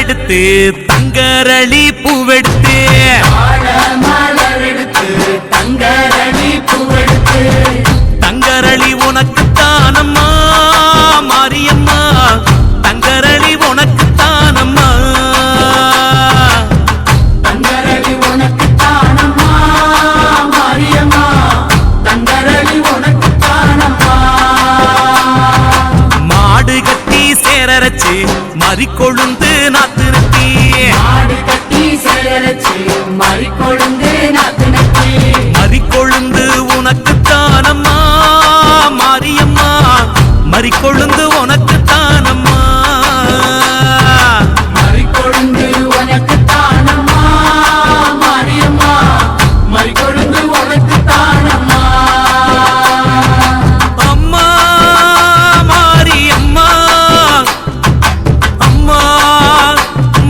எடுத்து தங்கரளி பூவெடுத்து தங்கரளி பூவெடுத்து தங்கரளி உனக்கு தானம்மா மாரியம்மா தங்கரளி உனக்கு தானம்மா தங்கரளி உனக்கு தானம்மா மாரியம்மா தங்கரளி உனக்கு தானம்மா மாடு கட்டி சேரரச்சு மறிக்கொழுந்து நாத்து நட்டி மாடு கட்டி சேரரச்சு மறிக்கொழுந்து நாத்து நட்டி மறிக்கொழுந்து உனக்கு தானம்மா மாரியம்மா மறிக்கொழுந்து உனக்கு தானம்மா மறிக்கொழுந்து உனக்கு தானம்மா மாரியம்மா மறிக்கொழுந்து உனக்கு தானம்மா அம்மா மாரியம்மா அம்மா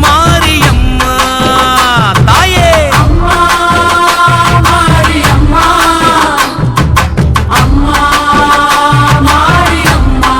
மாரியம்மா தாயே அம்மா மாரியம்மா அம்மா மாரியம்மா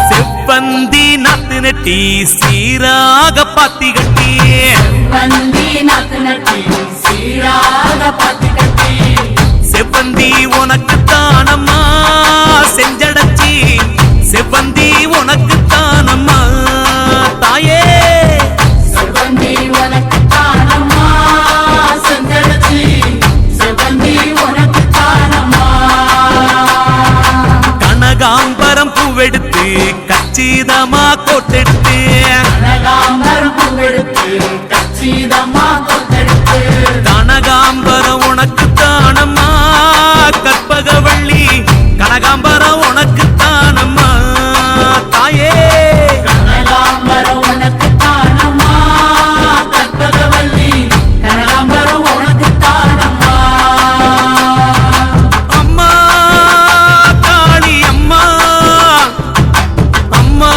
செவ்வந்தி நாத்து நட்டி சீராக பாத்தி கட்டி வந்தி நாத்து நட்டி சீராக பாத்தி கட்டி செவ்வந்தி உனக்கு தானம்மா செஞ்சடச்சி செவ்வந்தி உனக்கு தானம்மா தாயே செவ்வந்தி உனக்கு தானம்மா செஞ்சடச்சி செவ்வந்தி உனக்கு தானம்மா கனகாம்பரம் பூவெடுத்து கச்சிதமா கோட்டெடுத்து கனகாம்பரம் பூவெடுத்து கச்சிதமா கொத்தெடுத்து கனகாம்பரம் உனக்கு தானம்மா கற்பகவள்ளி கனகாம்பரம் உனக்கு தானம்மா தாயே கனகாம்பரம் உனக்கு தானம்மா கற்பகவல்லி கனகாம்பரம் உனக்கு தானம்மா அம்மா காளி அம்மா அம்மா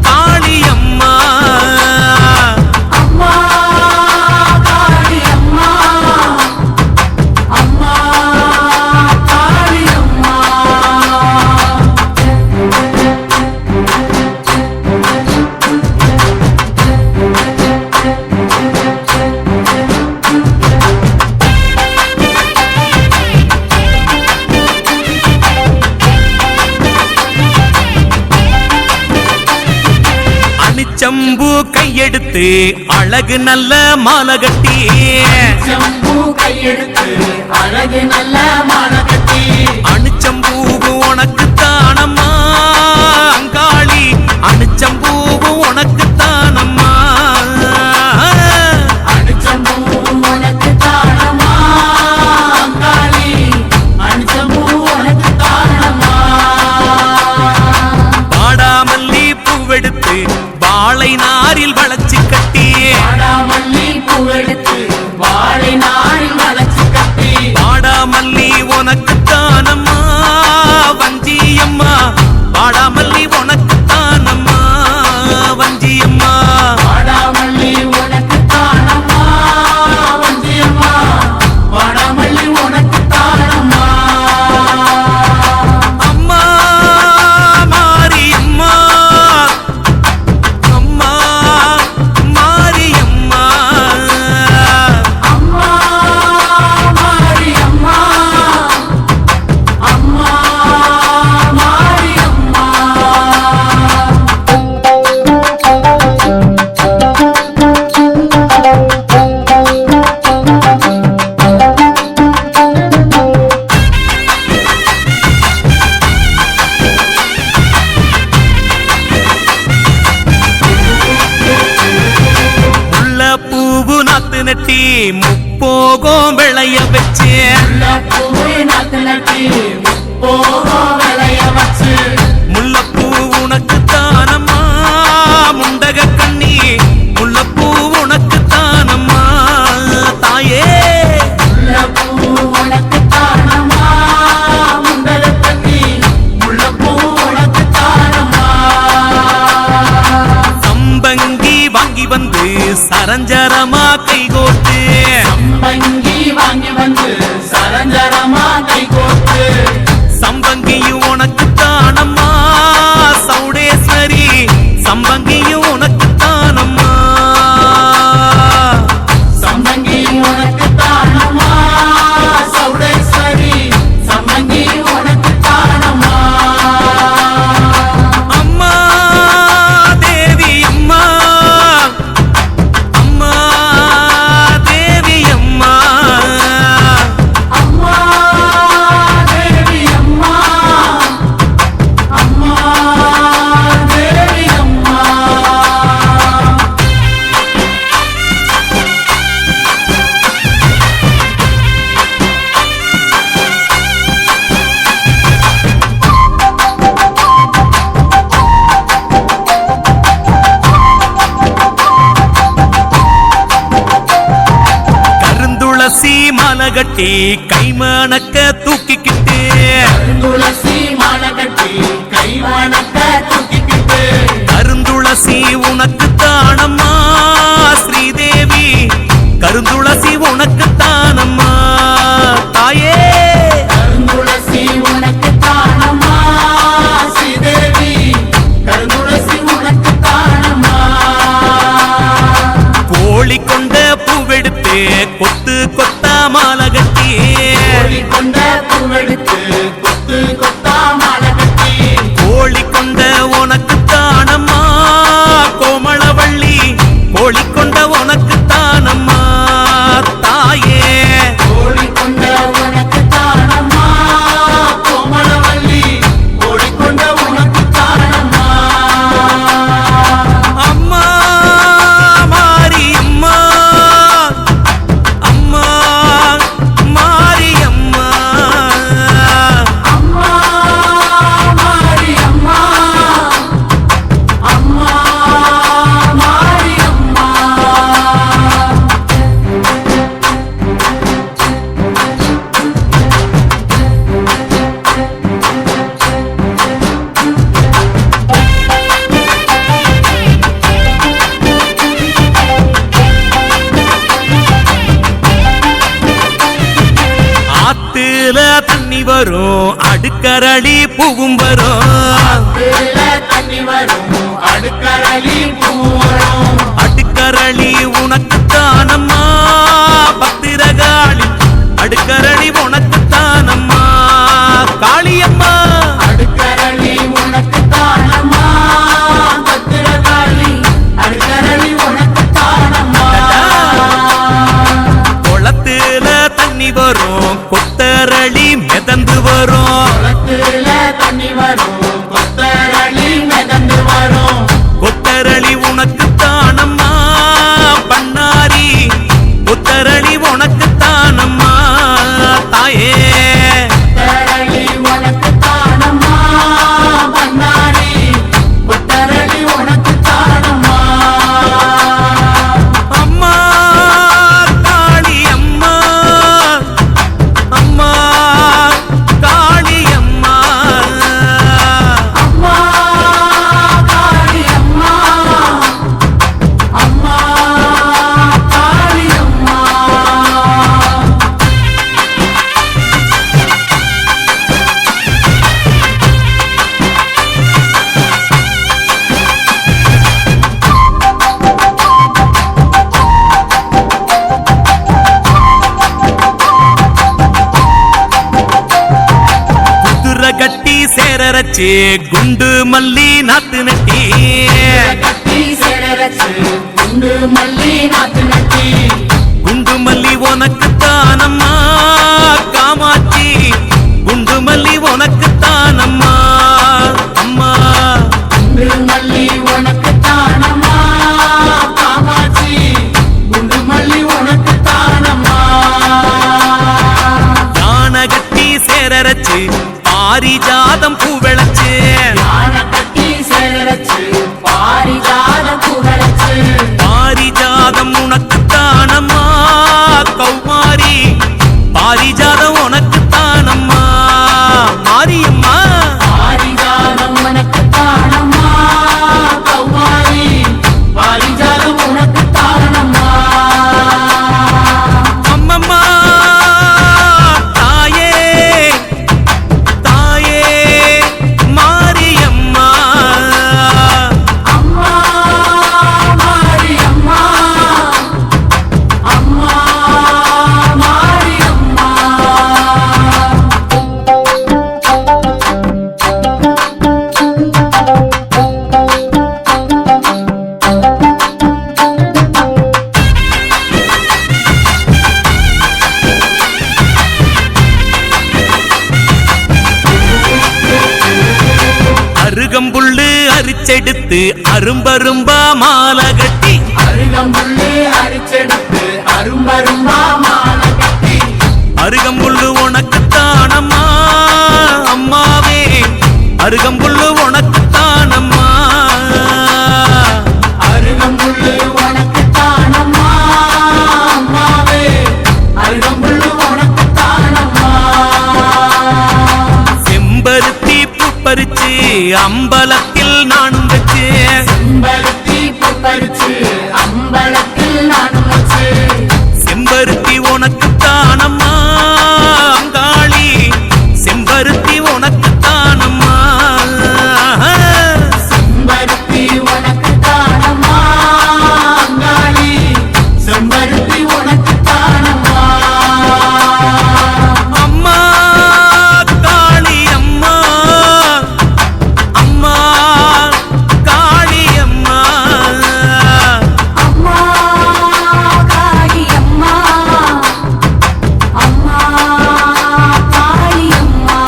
காளி அம்மா அம்மா காளி அம்மா அம்மா காளி அம்மா அணிச்சம்பூ கையெடுத்து அழகு நல்ல மாலை கட்டி செம்பூ கையெடுத்து அழகு நல்ல மாலை கட்டி அணிச்சம்பூவு உனக்கு தானம்மா அங்காளி அணிச்சம்பூவு உனக்கு தானம்மா அணிச்சம்பூ உனக்கு தானம்மா அங்காளி அணிச்சம்பூ உனக்கு தானம்மா வாடாமல்லி பூவெடுத்து வாழை நாரில் வளைச்சு கட்டி வாடாமல்லி பூவெடுத்து வாழை நாரில் வளைச்சு கட்டி வாடாமல்லி விளைய வச்சேன் முல்லைப்பூவை நாத்து நட்டி போகும் விளைய வச்சு முல்லைப்பூ உனக்கு தானம்மா முண்டக கண்ணி முல்லைப்பூ உனக்கு தானம்மா தாயே முல்லைப்பூ உனக்கு தானம்மா முண்டக கண்ணி முல்லைப்பூ உனக்கு தானம்மா சம்பங்கி வாங்கி வந்து சரஞ்சரமா கைகோத்து சம்பங்கி வாங்கி வந்து சரஞ்சரமா கை கோர்த்து சம்பங்கியும் உனக்கு தானம்மா சௌடேஸ்வரி சம்பங்கியும் உனக்கு தானம்மா சம்பங்கி உனக்கு தானம்மா சௌடேஸ்வரி சம்பங்கி உனக்கு தானம்மா அம்மா தேவி அம்மா அம்மா தேவி அம்மா அம்மா தேவி அம்மா அம்மா தேவி அம்மா கருந்துளசி மாலை கட்டி கைமணக்க தூக்கிக்கிட்டு துளசி மாலை கட்டி கை வணக்க தூக்கிக்கிட்டு கருந்துளசி உனக்கு தானம்மா ஸ்ரீதேவி கருந்துளசி உனக்கு தானம்மா தாயே கருந்துளசி உனக்கு தானம்மா ஸ்ரீதேவி கருந்துளசி உனக்கு தானம்மா கோழி கொண்ட பூவெடுத்து கொத்து கொத்தா மாலை கட்டி கோழி கொண்ட பூவெடுத்து கொத்து கொத்தா மாலை கட்டி கோழி கொண்ட உனக்கு தானம்மா கோமளவள்ளி கோழி கொண்ட உனக்கு தானம்மா தாயே கோழி கொண்ட உனக்கு தானம்மா கோமளவள்ளி கோழி கொண்ட உனக்கு தானம்மா அம்மா மாரியம்மா அம்மா மாரியம்மா அம்மா மாரியம்மா அம்மா மாரியம்மா ஆத்துல தண்ணி வரும் அடுக்கரளி பூவும் வரும் ஆத்துல தண்ணி வரும் அடுக்கரளி பூ வரும் அடுக்கரளி உனக்கு தானம்மா பத்திரகாளி அடுக்கரளி உனக்கு தானம்மா காளியம்மா அடுக்கரளி உனக்கு தானம்மா பத்திரகாளி அடுக்கரளி உனக்கு தானம்மா குளத்துல தண்ணி வரும் கொத்தரளி மிதந்து வரும் குளத்துல தண்ணி வரும் கொத்தரளி மிதந்து வரும் கொத்தரளி உனக்கு தானம்மா பண்ணாரி கொத்தரளி உனக்கு தானம்மா தாயே கொத்தரளி உனக்கு தானம்மா பண்ணாரி கொத்தரளி உனக்கு தானம்மா அம்மா காளி அம்மா அம்மா காளி அம்மா அம்மா காளி அம்மா அம்மா காளி அம்மா குதிரை கட்டி சேரரச்சு குண்டு மல்லி நாத்து நட்டி கட்டி சேரரச்சு குண்டு மல்லி நாத்து நட்டி குண்டு மல்லி உனக்கு தானம்மா காமாட்சி குண்டு மல்லி உனக்கு தானம்மா அம்மா குண்டு மல்லி உனக்கு தானம்மா காமாட்சி குண்டு மல்லி உனக்கு தானம்மா சேரரச்சு பாரிஜாதம் பூவெளச்சு யானை கட்டி சேரரச்சு பாரிஜாதம் பூவெளச்சு பாரிஜாதம் உனக்குத்தானம்மா கௌமாரி பாரிஜாதம் உனக்குத்தானம்மா மாரியம்மா பாரிஜாதம் உனக்குத்தானம்மா கௌமாரி பாரிஜாதம் உனக்குத்தானம்மா அம்மம்மா தாயே தாயே மாரியம்மா அம்மா மாரியம்மா அம்மா மாரியம்மா அருகம்புல்லு அரிச்செடுத்து அரும்பரும்பா மாலை கட்டி அருகம்புல்லு அரிச்செடுத்து அரும்பரும்பா மாலை கட்டி அருகம்புல்லு உனக்குத்தானம்மா அம்மாவே அருகம்புல்லு உனக்குத்தானம்மா அருகம்புல்லு உனக்குத்தானம்மா அம்மாவே அருகம்புல்லு உனக்குத்தானம்மா செம்பருத்தி பூ பறிச்சு அம்பலத்தில் நானும் வச்சு செம்பருத்தி பூ பறிச்சு அம்பலத்தில் நானும் வச்சு செம்பருத்தி உனக்குத்தானம்மா அங்காளி செம்பருத்தி உனக்குத்தானம்மா செம்பருத்தி உனக்குத்தானம்மா அங்காளி செம்பருத்தி உனக்குத்தானம்மா அம்மா காளி அம்மா அம்மா காளி அம்மா அம்மா காளி அம்மா அம்மா காளி அம்மா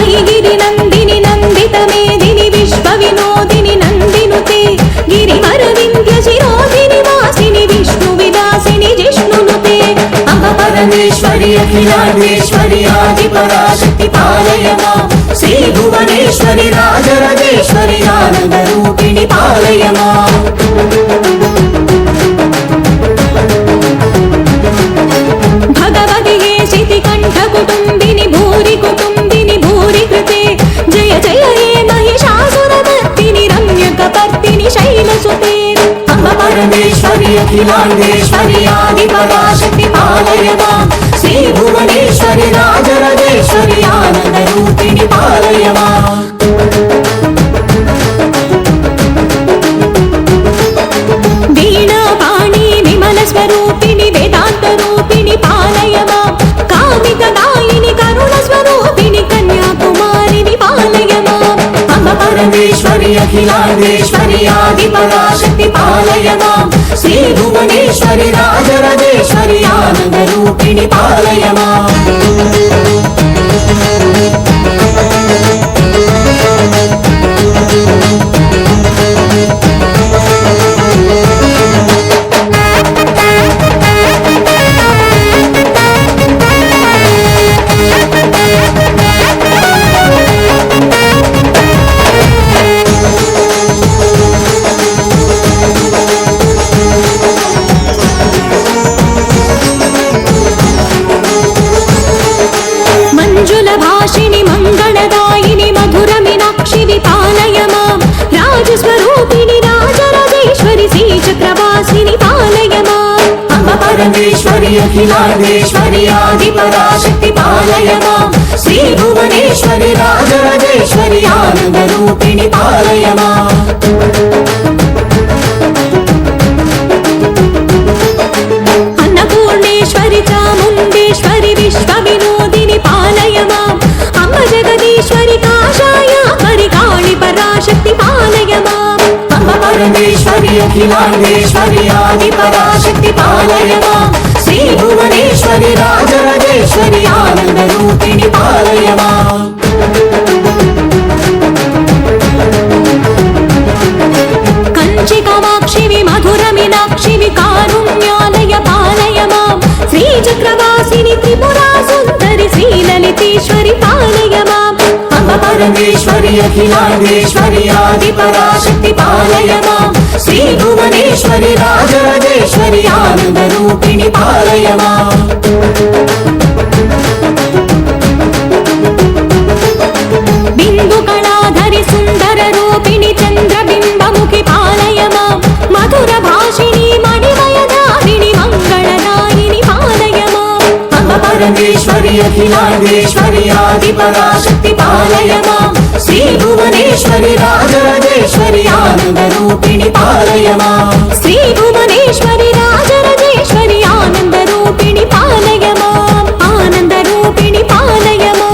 ऐगिरि नन्दिनि नन्दित मेदिनि विश्व विनोदिनि नन्दिनुते गिरिवरविन्द्य शिरोधिनि वासिनि विष्णु विलासिनि जिष्णुनुते अम्ब परमेश्वरि अखिलाण्डेश्वरि आदिपराशक्ति पालय मां श्री भुवनेश्वरि राजराजेश्वरि आनन्दरूपिणि पालय माम् भगवति शितिकण्ठ कुटुम्बिनि भूरि कुटुम्बिनि भूरि कृते जय जय हे महिषासुरमर्दिनि रम्यकपर्दिनि शैलसुते अम्ब परमेश्वरि अखिलाण्डेश्वरि आदिपराशक्ति पालय मां श्री भुवनेश्वरि राजराजेश्वरि आनन्दरूपिणि पालय माम् वीणापाणि विमलस्वरूपिणि वेदान्तरूपिणि पालय मां कामिकदायिनि करुणस्वरूपिणि कन्याकुमारिनि पालय माम् अम्ब परमेश्वरि अखिलाण्डेश्वरि आदिपराशक्ति पालय मां श्री भुवनेश्वरि राजराजेश्वरि आनन्दरूपिणि पालय माम् मंजुलभाषिणि मङ्गलदायिनि मधुरमीनाक्षि विपालय मां राजस्वरूपिणि राजराजेश्वरि श्रीचक्रवासिनि पालय माम् अम्ब परमेश्वरि अखिलाण्डेश्वरि आदिपराशक्ति पालय मां श्री भुवनेश्वरि राजराजेश्वरि आनन्दरूपिणि पालय माम् अन्नपूर्णेश्वरि चामुण्डेश्वरि विश्वविनोदिनि पालय माम् अम्ब जगदीश्वरि काषायाम्बरि काळि पराशक्ति पालय माम् अम्ब अखिलांडेश्वरी आदिपराशक्ति पालय मां श्री भुवनेश्वरी राजराजेश्वरी आनंद रूपिणी पालय मां कंची कामाक्षि मधुर मीनाक्षि कारुण्यालय पालय मां श्री चक्रवासिनी त्रिपुरा सुंदरी श्री ललितेश्वरी पालय मां अम्ब परमेश्वरी अखिलांडेश्वरी आदिपराशक्ति पालय मां श्री भुवनेश्वरी राजराजेश्वरी आनंद रूपिणी पालय मां बिंदु कलाधरि सुंदर रूपिणी चंद्रबिंबमुखि पालय मां मधुर भाषिणी मणिमयधारिणी मंगलदायिनी पालय मां अम्ब परमेश्वरी अखिलांडेश्वरी आदिपराशक्ति पालय मां श्री भुवनेश्वरी राजराजेश्वरी आनंद रूपिणी पालय मां श्री भुवनेश्वरी राजराजेश्वरी आनंद रूपिणी पालय मां आनंद रूपिणी पालय मां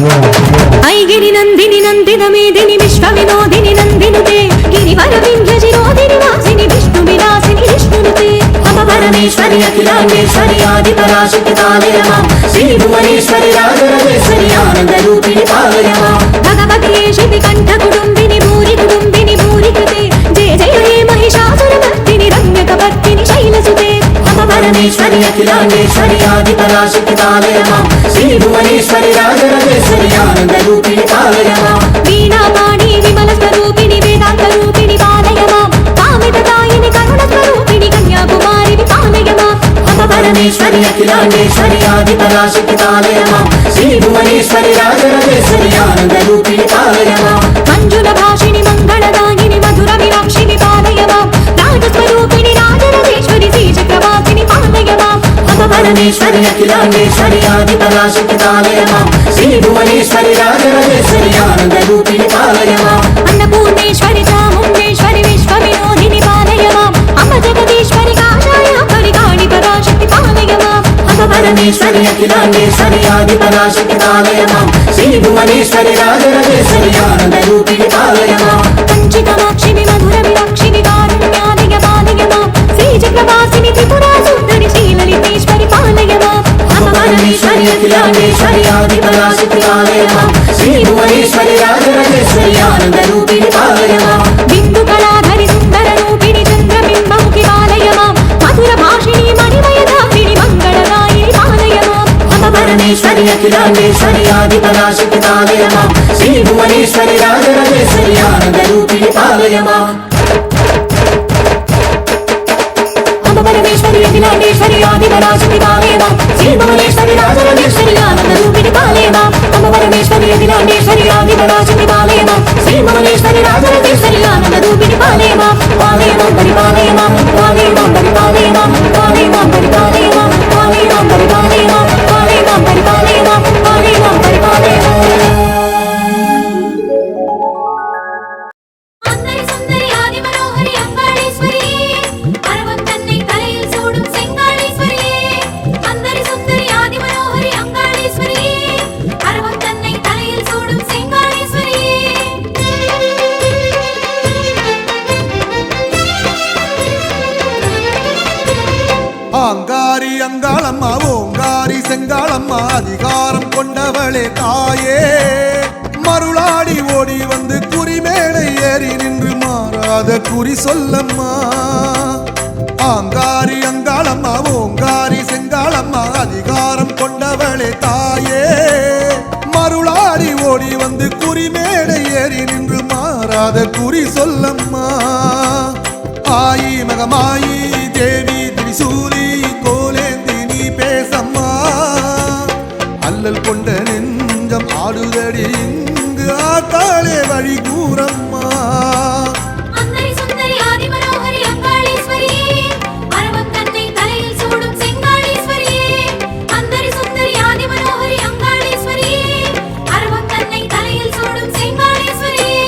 ऐगिरि नंदिनि नंदित मेदिनि विश्व विनोदिनि नंदिनुते गिरिवर विंध्यजिरोधिनि वासिनि विष्णु विलासिनि विष्णुनुते अम्ब परमेश्वरी अखिलांडेश्वरी आदिपराशक्ति पालय मां श्री भुवनेश्वरी राजराजेश्वरी आनंद रूपिणी पालय मां भगवती शिवि कंठ कुटुंबिनि भूरि कृते जय जय हे महिषासुरमर्दिनि रम्यकपर्दिनि शैलसुते अम्ब परमेश्वरी अखिलांडेश्वरी आदिपराशक्ति पालय मां श्री भुवनेश्वरी राजराजेश्वरी आनंद रूपिणी पालय मां वीणा पाणि विमल स्वरूपिणि वेदांत रूपिणि पालय मां कामितदायिनि करुण स्वरूपिणि कन्याकुमारिणि पालय मां अम्ब परमेश्वरी अखिलांडेश्वरी आदिपराशक्ति पालय मां श्री भुवनेश्वरी राजराजेश्वरी आनंद रूपिणी पालय मां मंजुल भाषिणि मंगलदायिनि मधुर मीनाक्षिणि पालय मां राजस्वरूपिणि राजराजेश्वरी श्री चक्रवासिनि पालय मां अम्ब परमेश्वरी अखिलांडेश्वरी आदिपराशक्ति पालय मां श्री भुवनेश्वरी राजराजेश्वरी आनंद रूपिणी पालय मां अन्नपूर्णेश्वरि चामुण्डेश्वरि विश्वविनोदिनि पालय मां अम्ब जगदीश्वरि काषायाम्बरि काणिपराशक्ति पालय मां अम्ब परमेश्वरी अखिलांडेश्वरी आदिपराशक्ति पालय मां श्री भुवनेश्वरी राजराजेश्वरी आनंद रूपिणी पालय मां कंची कामाक्षि मधुर मीनाक्षि कारुण्यालय पालय मां श्री चक्रवासिनि त्रिपुरा सुंदरि श्री ललितेश्वरि पालय मां अम्ब परमेश्वरी अखिलांडेश्वरी आदिपराशक्ति पालय मां श्री भुवनेश्वरी राजराजेश्वरी आनंद रूपिणी पालय मां बिंदु कलाधरि सुंदर रूपिणी चंद्रबिंबमुखि पालय मां मधुर भाषिणी मणिमयधारिणी मंगलदायिनि पालय मां अम्ब परमेश्वरी अखिलांडेश्वरी आदिपराशक्ति पालय मां श्री भुवनेश्वरी राजराजेश्वरी आनंद रूपिणी पालय मां अम्ब परमेश्वरी अखिलांडेश्वरी आदिपराशक्ति पालय मां श्री भुवनेश्वरी राजराजेश्वरी आनंद रूपिणी पालय मां अम्ब परमेश्वरी अखिलांडेश्वरी आदिपराशक्ति पालय मां श्री भुवनेश्वरी राजराजेश्वरी आनंद रूपिणी पालय मां पालय मां परिपालय मां पालय मां परिपालय मां पालय मां परिपालय मां पालय मां परिपालय मां पालय मां परिपालय मां पालय मां परिपालय मां అందరి సుందరి ఆది మనోహరి అంగాళేశ్వరి అరవం తన్னை తలയിൽ సూடும் సెంగాళేశ్వరి అందరి సుందరి ఆది మనోహరి అంగాళేశ్వరి అరవం తన్னை తలயில் సూடும் సెంగాళేశ్వరి ஆங்காரி அங்காளம்மா ஓங்காரி செங்காளம்மா அதிகாரம் கொண்டவளே தாயே மருளாடி ஓடி வந்து குறிமேடை ஏறி நின்று மாறாத குறி சொல்லம்மா ஆங்காரி அங்காளம்மா ஓங்காரி செங்காளம்மா கொண்டவளே தாயே மருளாடி ஓடி வந்து குறிமேடை ஏறி நின்று மாறாத குறி சொல்லம்மா ஆயி மகமாயி தேவி திரிசூலி கோலேந்தி நீ பேசம்மா அல்லல் கொண்ட நெஞ்சம் ஆடுதடி இங்கு ஆத்தாளே வழி கூறம்மா அந்தரி சுந்தரி ஆதி மனோகரி அங்காளீஸ்வரியே அரவம் தன்னை தலையில் சூடும் செங்காளீஸ்வரியே அந்தரி சுந்தரி ஆதி மனோகரி அங்காளீஸ்வரியே அரவம் தன்னை தலையில் சூடும் செங்காளீஸ்வரியே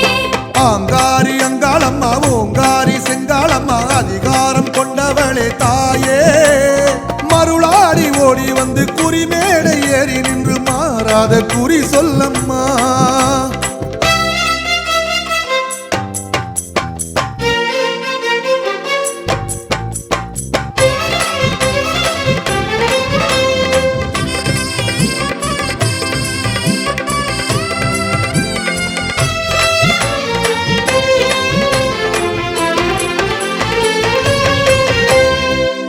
ஆங்காரி அங்காளம்மா ஓங்காரி செங்காளம்மா அதிகாரம் கொண்டவளே தாயே மருளாடி ஓடி வந்து குறிமேடை ஏறி நின்று மாறாத குறி சொல்லம்மா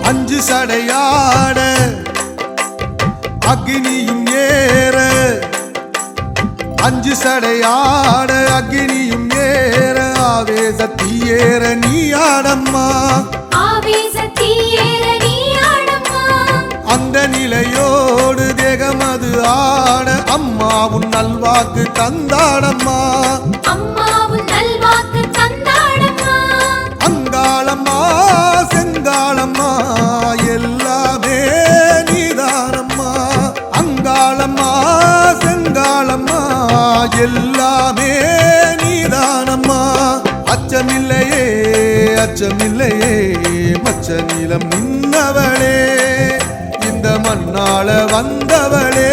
அஞ்சு சடையாட அக்னியும் ஏற அஞ்சு சடையாட அக்னியும் ஏற ஆவேசத்தீயேற நீ ஆடம்மா ஆவேசத்தீயேற நீ ஆடம்மா அந்த நிலையோடு தேகமது ஆட அம்மாவும் நல்வாக்கு தந்தாடம்மா அம்மாவும் நல்வாக்கு தந்தாடம்மா அங்காளம்மா செங்காளம்மா எல்லாமே நீதானம்மா அங்காளம்மா செங்காளம்மா எல்லாமே நீதானம்மா அச்சமில்லையே அச்சமில்லையே மச்ச நீளம் நின்னவளே இந்த மண்ணாள வந்தவளே